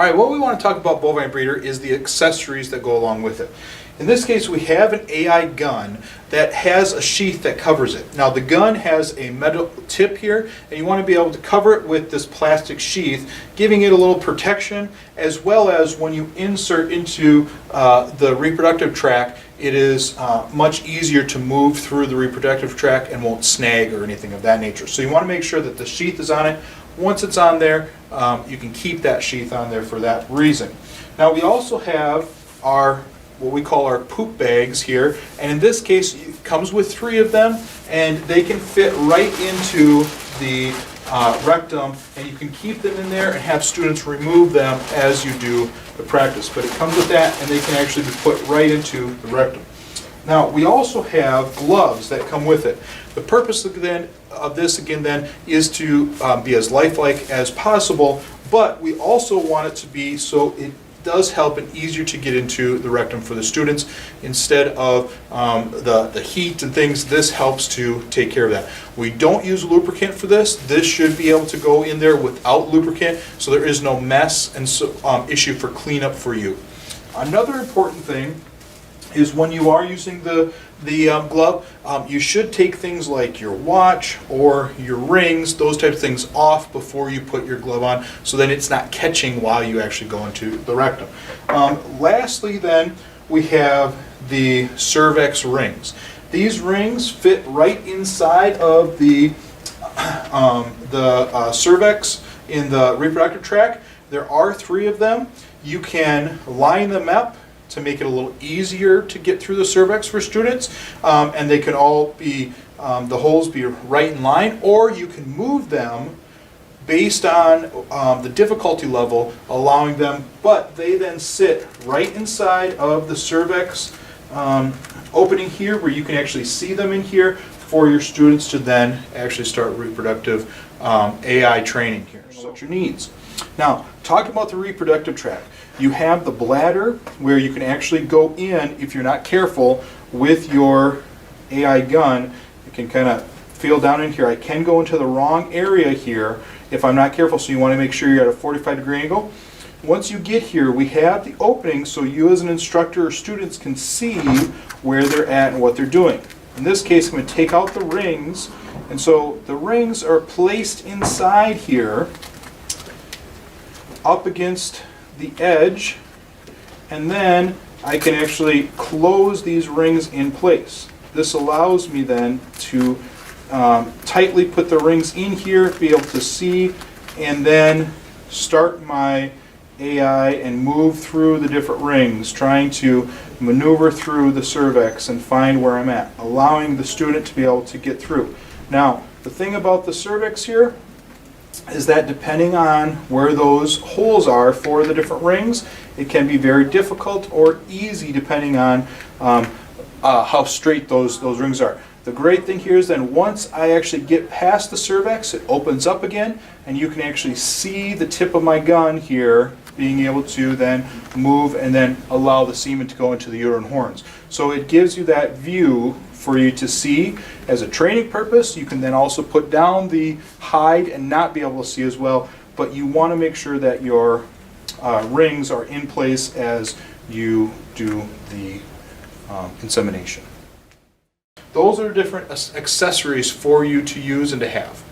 All right, what we want to talk about bovine breeder is the accessories that go along with it. In this case, we have an AI gun that has a sheath that covers it. Now, the gun has a metal tip here, and you want to be able to cover it with this plastic sheath, giving it a little protection, as well as when you insert into the reproductive tract, it is much easier to move through the reproductive tract and won't snag or anything of that nature. So you want to make sure that the sheath is on it. Once it's on there, you can keep that sheath on there for that reason. Now, we also have our what we call our poop bags here, and in this case it comes with 3 of them, and they can fit right into the rectum, and you can keep them in there and have students remove them as you do the practice. But it comes with that, and they can actually be put right into the rectum. Now, we also have gloves that come with it. The purpose of this is to be as lifelike as possible, but we also want it to be so it does help and easier to get into the rectum for the students. Instead of the heat and things, this helps to take care of that. We don't use lubricant for this. This should be able to go in there without lubricant, so there is no mess and issue for cleanup for you. Another important thing is when you are using the glove, you should take things like your watch or your rings, those types of things, off before you put your glove on, so that it's not catching while you actually go into the rectum. Lastly then, we have the cervix rings. These rings fit right inside of the cervix in the reproductive tract. There are 3 of them. You can line them up to make it a little easier to get through the cervix for students, and they can all be, the holes be right in line, or you can move them based on the difficulty level, allowing them, but they then sit right inside of the cervix opening here, where you can actually see them in here for your students to then actually start reproductive AI training here. So what your needs. Now, talking about the reproductive tract, you have the bladder where you can actually go in, if you're not careful, with your AI gun. You can kind of feel down in here. I can go into the wrong area here if I'm not careful, so you want to make sure you're at a 45-degree angle. Once you get here, we have the opening so you as an instructor or students can see where they're at and what they're doing. In this case, I'm going to take out the rings, and so the rings are placed inside here up against the edge, and then I can actually close these rings in place. This allows me then to tightly put the rings in here, be able to see, and then start my AI and move through the different rings, trying to maneuver through the cervix and find where I'm at, allowing the student to be able to get through. Now, the thing about the cervix here is that depending on where those holes are for the different rings, it can be very difficult or easy depending on how straight those rings are. The great thing here is then once I actually get past the cervix, it opens up again, and you can actually see the tip of my gun here being able to then move and then allow the semen to go into the uterine horns. So it gives you that view for you to see as a training purpose. You can then also put down the hide and not be able to see as well, but you want to make sure that your rings are in place as you do the insemination. Those are different accessories for you to use and to have.